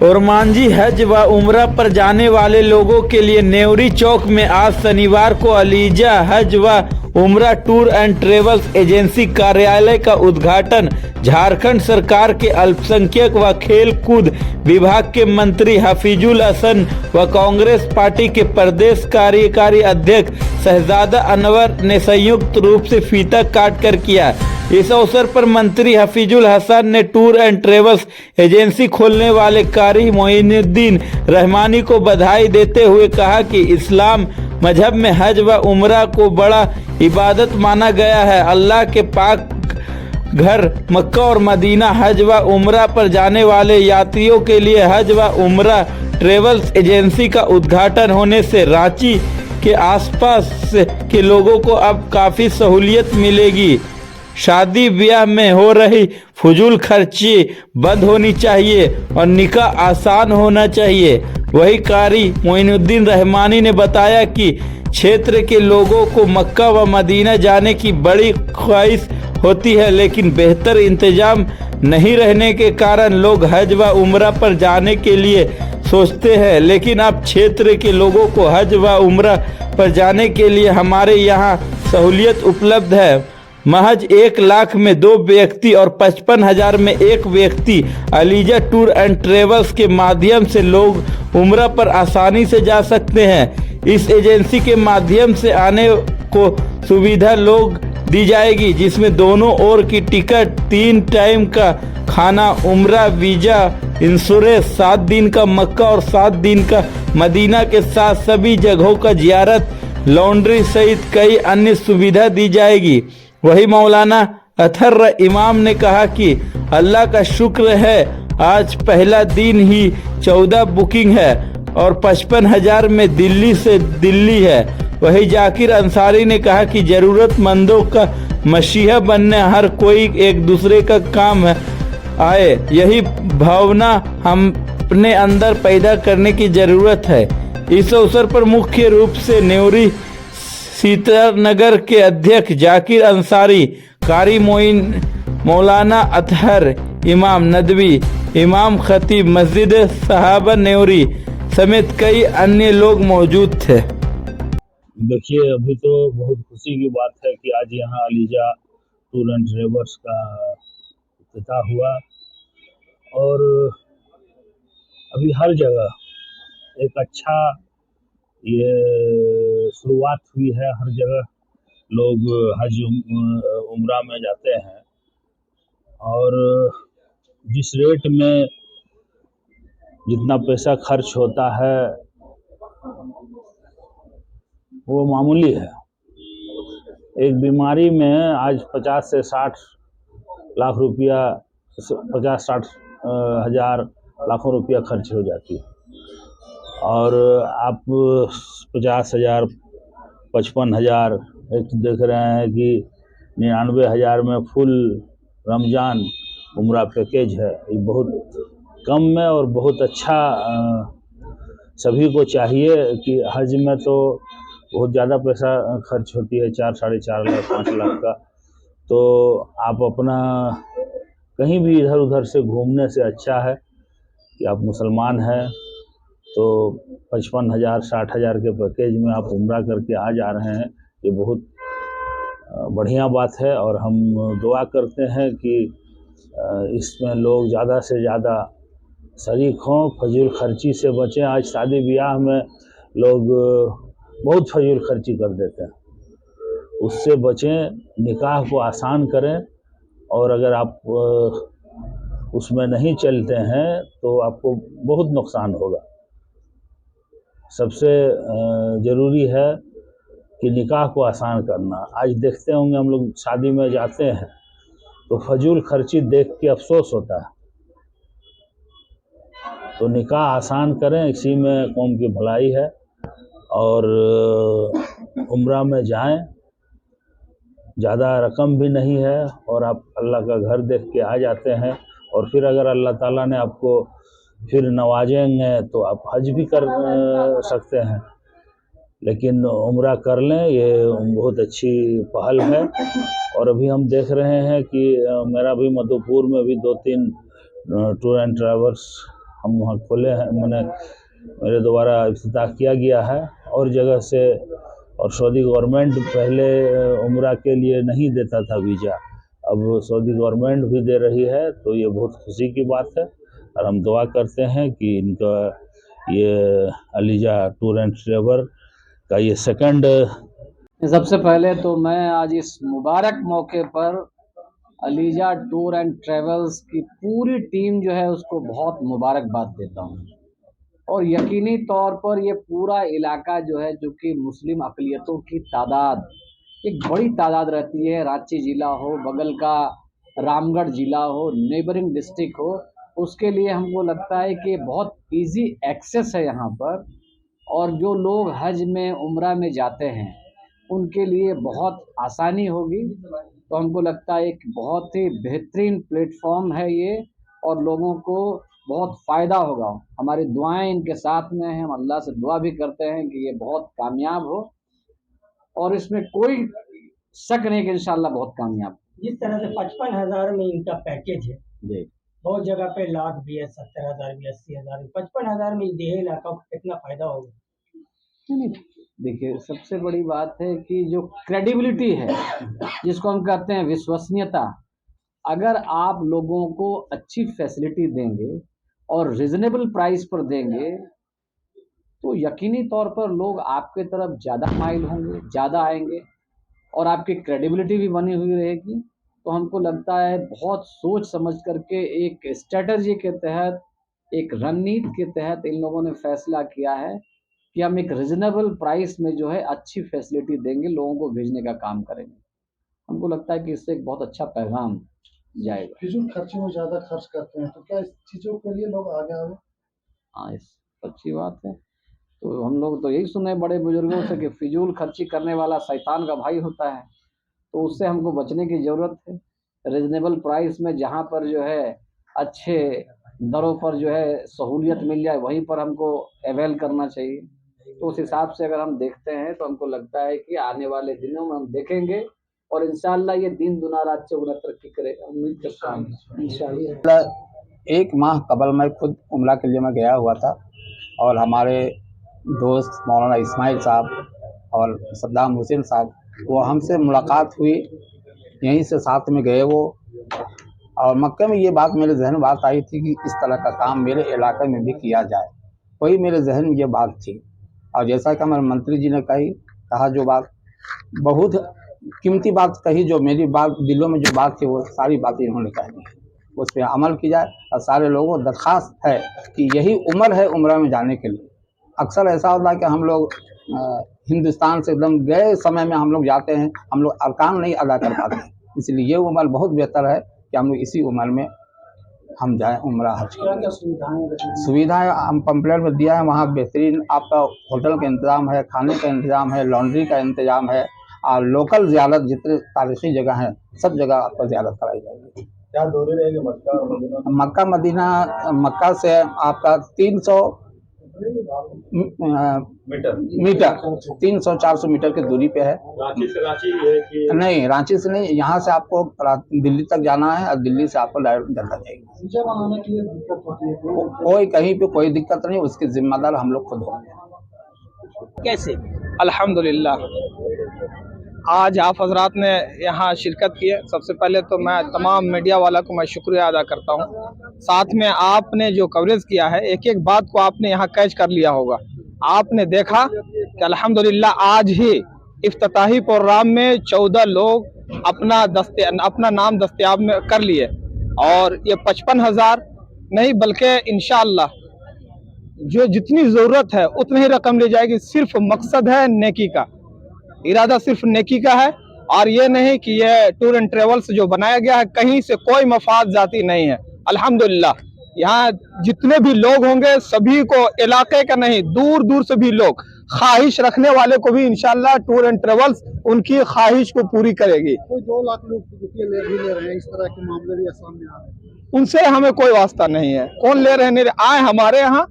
और मांझी हज व उम्रा पर जाने वाले लोगों के लिए नेवरी चौक में आज शनिवार को अलीजा हज व उम्रा टूर एंड ट्रेवल्स एजेंसी कार्यालय का उद्घाटन झारखंड सरकार के अल्पसंख्यक व खेल कूद विभाग के मंत्री हफीजुल हसन व कांग्रेस पार्टी के प्रदेश कार्यकारी अध्यक्ष शहजादा अनवर ने संयुक्त रूप से फीता काट कर किया। इस अवसर पर मंत्री हफीजुल हसन ने टूर एंड ट्रेवल्स एजेंसी खोलने वाले कारी मोइनुद्दीन रहमानी को बधाई देते हुए कहा कि इस्लाम मजहब में हज व उम्रा को बड़ा इबादत माना गया है। अल्लाह के पाक घर मक्का और मदीना हज व उम्रा पर जाने वाले यात्रियों के लिए हज व उम्रा ट्रेवल्स एजेंसी का उद्घाटन होने से रांची के आसपास के लोगों को अब काफ़ी सहूलियत मिलेगी। शादी ब्याह में हो रही फजूल खर्ची बंद होनी चाहिए और निकाह आसान होना चाहिए। वही कारी मोइनुद्दीन रहमानी ने बताया कि क्षेत्र के लोगों को मक्का व मदीना जाने की बड़ी ख्वाहिश होती है, लेकिन बेहतर इंतजाम नहीं रहने के कारण लोग हज व उम्रा पर जाने के लिए सोचते हैं। लेकिन अब क्षेत्र के लोगों को हज व उम्रा पर जाने के लिए हमारे यहाँ सहूलियत उपलब्ध है। महज 1 लाख में 2 व्यक्ति और 55,000 में 1 व्यक्ति अलीजा टूर एंड ट्रेवल्स के माध्यम से लोग उम्रा पर आसानी से जा सकते हैं। इस एजेंसी के माध्यम से आने को सुविधा लोग दी जाएगी, जिसमें दोनों ओर की टिकट, 3 टाइम का खाना, उम्रा वीजा, इंश्योरेंस, 7 दिन का मक्का और 7 दिन का मदीना के साथ सभी जगहों का जियारत, लॉन्ड्री सहित कई अन्य सुविधा दी जाएगी। वही मौलाना अतहर इमाम ने कहा कि अल्लाह का शुक्र है, आज पहला दिन ही 14 बुकिंग है और 55,000 में दिल्ली से दिल्ली है। वही जाकिर अंसारी ने कहा कि ज़रूरतमंदों का मसीहा बनने हर कोई एक दूसरे का काम आए, यही भावना हम अपने अंदर पैदा करने की ज़रूरत है। इस अवसर पर मुख्य रूप से नेवरी सीतानगर के अध्यक्ष जाकिर अंसारी, कारी मौलाना अतहर इमाम नदवी, इमाम खतीब मस्जिद सहाबा नेवरी समेत कई अन्य लोग मौजूद थे। देखिए, अभी तो बहुत खुशी की बात है कि आज यहाँ अलीजा टूर एंड ट्रेवल्स का इफ्तिताह हुआ और अभी हर जगह एक अच्छा ये शुरुआत हुई है। हर जगह लोग हज उम्रा में जाते हैं और जिस रेट में जितना पैसा खर्च होता है वो मामूली है। एक बीमारी में आज 50 से 60 लाख रुपया, 50-60 हज़ार लाखों रुपया खर्च हो जाती है और आप 50,000, 55,000 एक देख रहे हैं कि 99,000 में फुल रमज़ान उम्रा पैकेज है। ये बहुत कम में और बहुत अच्छा। सभी को चाहिए कि हज में तो बहुत ज़्यादा पैसा खर्च होती है, 4-4.5 लाख, 5 लाख का। तो आप अपना कहीं भी इधर उधर से घूमने से अच्छा है कि आप मुसलमान हैं तो 55,000, 60,000 के पैकेज में आप उम्रा करके आ जा रहे हैं। ये बहुत बढ़िया बात है और हम दुआ करते हैं कि इसमें लोग ज़्यादा से ज़्यादा शरीक हों, फजूल खर्ची से बचें। आज शादी ब्याह में लोग बहुत फजूल खर्ची कर देते हैं, उससे बचें, निकाह को आसान करें और अगर आप उसमें नहीं चलते हैं तो आपको बहुत नुकसान होगा। सबसे ज़रूरी है कि निकाह को आसान करना। आज देखते होंगे हम लोग शादी में जाते हैं तो फजूल खर्ची देख के अफसोस होता है। तो निकाह आसान करें, इसी में कौम की भलाई है। और उम्रा में जाएं, ज़्यादा रकम भी नहीं है और आप अल्लाह का घर देख के आ जाते हैं और फिर अगर अल्लाह ताला ने आपको फिर नवाजेंगे तो आप हज भी कर सकते हैं। लेकिन उम्रा कर लें, ये बहुत अच्छी पहल है। और अभी हम देख रहे हैं कि मेरा भी मधुपुर में भी 2-3 टूर एंड ट्रैवल्स हम वहाँ खोले हैं, मैंने मेरे द्वारा इफ्तिताह किया गया है। और जगह से और सऊदी गवर्नमेंट पहले उम्रा के लिए नहीं देता था वीज़ा, अब सऊदी गवर्नमेंट भी दे रही है, तो ये बहुत खुशी की बात है। और हम दुआ करते हैं कि इनका ये अलीजा टूर एंड ट्रेवल का ये सेकंड। सबसे पहले तो मैं आज इस मुबारक मौके पर अलीजा टूर एंड ट्रेवल्स की पूरी टीम जो है उसको बहुत मुबारकबाद देता हूँ। और यकीनी तौर पर ये पूरा इलाका जो है, जो कि मुस्लिम अक़लियतों की तादाद एक बड़ी तादाद रहती है, रांची ज़िला हो, बगल का रामगढ़ ज़िला हो, नेबरिंग डिस्ट्रिक्ट हो, उसके लिए हमको लगता है कि बहुत इजी एक्सेस है यहाँ पर। और जो लोग हज में उम्रा में जाते हैं उनके लिए बहुत आसानी होगी। तो हमको लगता है एक बहुत ही बेहतरीन प्लेटफॉर्म है ये, और लोगों को बहुत फ़ायदा होगा। हमारी दुआएं इनके साथ में हैं, हम अल्लाह से दुआ भी करते हैं कि ये बहुत कामयाब हो, और इसमें कोई शक नहीं कि इंशाअल्लाह बहुत कामयाब। जिस तरह से 55,000 में इनका पैकेज है जी, बहुत जगह पे लाख भी है, 70,000 भी, 80,000 भी, 55,000 में देह इलाका को कितना फायदा होगा। नहीं, देखिए सबसे बड़ी बात है कि जो क्रेडिबिलिटी है, जिसको हम कहते हैं विश्वसनीयता, अगर आप लोगों को अच्छी फैसिलिटी देंगे और रिजनेबल प्राइस पर देंगे तो यकीनी तौर पर लोग आपके तरफ ज़्यादा माइल होंगे, ज़्यादा आएंगे, और आपकी क्रेडिबिलिटी भी बनी हुई रहेगी। तो हमको लगता है बहुत सोच समझ करके एक स्ट्रेटजी के तहत, एक रणनीति के तहत इन लोगों ने फैसला किया है कि हम एक रिजनेबल प्राइस में जो है अच्छी फैसिलिटी देंगे, लोगों को भेजने का काम करेंगे। हमको लगता है कि इससे एक बहुत अच्छा पैगाम जाएगा। फिजूल खर्ची में ज़्यादा खर्च करते हैं, तो क्या इस चीज़ों के लिए लोग आगे आए? हाँ, इस अच्छी बात है। तो हम लोग तो यही सुने बड़े बुजुर्गों से कि फिजूल खर्ची करने वाला शैतान का भाई होता है, तो उससे हमको बचने की ज़रूरत है। रिजनेबल प्राइस में जहाँ पर जो है अच्छे दरों पर जो है सहूलियत मिल जाए, वहीं पर हमको अवेल करना चाहिए। तो उस हिसाब से अगर हम देखते हैं तो हमको लगता है कि आने वाले दिनों में हम देखेंगे, और इंशाअल्लाह ये दिन दुना रात चौगुना तरक्की करेगा। उम्मीद करता हूँ इंशाअल्लाह। एक माह कबल मैं खुद उम्रा के लिए मैं गया हुआ था, और हमारे दोस्त मौलाना इस्माइल साहब और सद्दाम हुसैन साहब, वो हमसे मुलाकात हुई, यहीं से साथ में गए वो। और मक्के में ये बात मेरे जहन में बात आई थी कि इस तरह का काम मेरे इलाके में भी किया जाए, वही मेरे जहन में ये बात थी। और जैसा कि हमारे मंत्री जी ने कहा जो बात बहुत कीमती बात कही, जो मेरी बात दिलों में जो बात थी वो सारी बातें इन्होंने कह दी, उस पर अमल की जाए। और सारे लोगों को दरख्वास्त है कि यही उम्र है उम्रा में जाने के लिए। अक्सर ऐसा होता है कि हम लोग हिंदुस्तान से एकदम गए समय में हम लोग जाते हैं, हम लोग अरकान नहीं अदा कर पाते हैं, इसलिए ये उम्र बहुत बेहतर है कि हम लोग इसी उम्र में हम जाएं उम्रा हज के लिए। सुविधाएं हम पंपलेट में दिया है, वहाँ बेहतरीन आपका होटल का इंतज़ाम है, खाने का इंतज़ाम है, लॉन्ड्री का इंतज़ाम है, और लोकल ज़ियारत जितने तारीख़ी जगह हैं सब जगह आपको ज़ियारत कराई जाएगी। क्या दूरी रहेगी मक्का और मदीना? मक्का मदीना, मक्का से आपका 300 मीटर 300-400 मीटर की दूरी पे है। रांची से रांची है कि नहीं, रांची से नहीं, यहाँ से आपको दिल्ली तक जाना है, और दिल्ली से आपको डायरेक्ट जद्दा जाएगी। वीजा बनाने के लिए दिक्कत होती है? कोई कहीं पे कोई दिक्कत नहीं, उसकी जिम्मेदार हम लोग खुद होंगे। कैसे? अल्हम्दुलिल्लाह, आज आप हजरात ने यहाँ शिरकत की है। सबसे पहले तो मैं तमाम मीडिया वाला को मैं शुक्रिया अदा करता हूँ। साथ में आपने जो कवरेज किया है, एक एक बात को आपने यहाँ कैच कर लिया होगा। आपने देखा कि अल्हम्दुलिल्लाह आज ही इफ्तिताही प्रोग्राम में 14 लोग अपना नाम दस्तयाब में कर लिए, और ये 55,000 नहीं बल्कि इंशाअल्लाह जो जितनी ज़रूरत है उतनी ही रकम ली जाएगी। सिर्फ मकसद है नेकी का, इरादा सिर्फ नेकी का है, और ये नहीं कि ये टूर एंड ट्रेवल्स जो बनाया गया है कहीं से कोई मफाद जाती नहीं है। अल्हम्दुलिल्लाह यहाँ जितने भी लोग होंगे सभी को, इलाके का नहीं दूर दूर से भी लोग, ख्वाहिश रखने वाले को भी इंशाअल्लाह टूर एंड ट्रेवल्स उनकी ख्वाहिश को पूरी करेगी। कोई 2 लाख लोग रुपये ले रहे हैं, इस तरह के मामले भी सामने आ रहे हैं। उनसे हमें कोई वास्ता नहीं है, कौन ले रहे हैं, नहीं आए हमारे यहाँ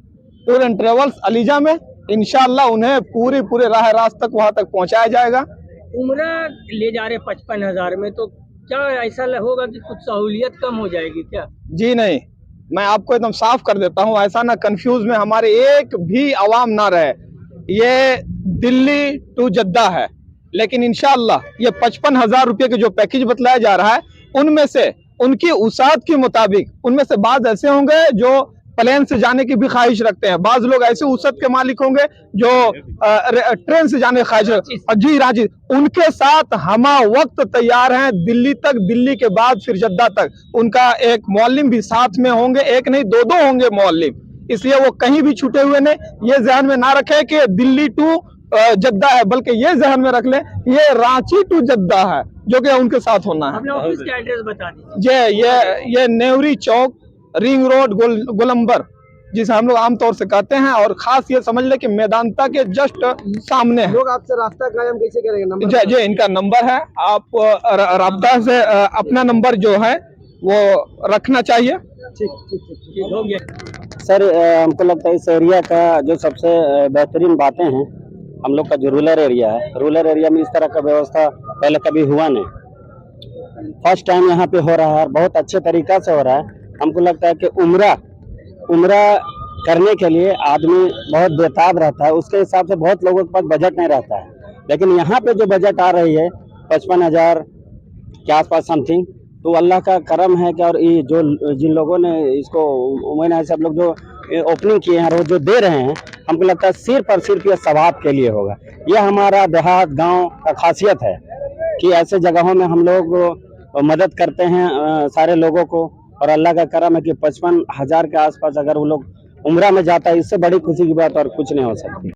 टूर एंड ट्रेवल्स अलीजा में, इंशाअल्लाह उन्हें पूरे राह रास्त तक वहाँ तक पहुँचाया जाएगा। उम्रा ले जा रहे 55,000 में, तो क्या ऐसा होगा कि कुछ सहूलियत कम हो जाएगी क्या? जी नहीं, मैं आपको एकदम साफ कर देता हूं, ऐसा ना कंफ्यूज में हमारे एक भी आवाम ना रहे, ये दिल्ली टू जद्दा है, लेकिन इंशाअल्लाह ये 55,000 रुपये के जो पैकेज बतलाया जा रहा है, उनमें से उनकी उसात के मुताबिक उनमें से बाज ऐसे होंगे जो प्लेन से जाने की भी ख्वाहिश रखते हैं, बाज लोग ऐसे उसत के मालिक होंगे जो ट्रेन से जाने की ख्वाहिश रखते हैं। जी राजी, उनके साथ हम वक्त तैयार हैं दिल्ली तक, दिल्ली के बाद फिर जद्दा तक। उनका एक मौल्लिम भी साथ में होंगे, एक नहीं दो होंगे मौल्लिम, इसलिए वो कहीं भी छूटे हुए नहीं। ये ध्यान में ना रखें कि दिल्ली टू जद्दा है, बल्कि ये जहन में रख लें ये रांची टू जद्दा है, जो कि उनके साथ होना है। अपने ऑफिस का एड्रेस बता दीजिए। ये नेवरी चौक, रिंग रोड, गोलंबर, जिसे हम लोग आमतौर से कहते हैं, और खास ये समझ ले कि मैदानता के जस्ट सामने है। लोग आपसे रास्ता कायम कैसे करेंगे? नंबर जी इनका नंबर है, आप राब्ता से अपना नंबर जो है वो रखना चाहिए। ठीक हो गया। सर हमको लगता है इस एरिया का जो सबसे बेहतरीन बातें हैं, हम लोग का जो रूरल एरिया है, रूरल एरिया में इस तरह का व्यवस्था पहले कभी हुआ नहीं, फर्स्ट टाइम यहाँ पे हो रहा है, बहुत अच्छे तरीका से हो रहा है। हमको लगता है कि उम्रा करने के लिए आदमी बहुत बेताब रहता है, उसके हिसाब से बहुत लोगों के पास बजट नहीं रहता है, लेकिन यहाँ पे जो बजट आ रही है 55,000 के आसपास समथिंग, तो अल्लाह का करम है कि, और ये जो जिन लोगों ने इसको उम्मीद सब लोग जो ओपनिंग किए हैं और जो दे रहे हैं, हमको लगता है सिर्फ और सिर्फ ये सवाब के लिए होगा। यह हमारा देहात गांव का खासियत है कि ऐसे जगहों में हम लोग मदद करते हैं सारे लोगों को, और अल्लाह का करम है कि 55,000 के आसपास अगर वो लोग उम्रा में जाता है, इससे बड़ी खुशी की बात और कुछ नहीं हो सकती।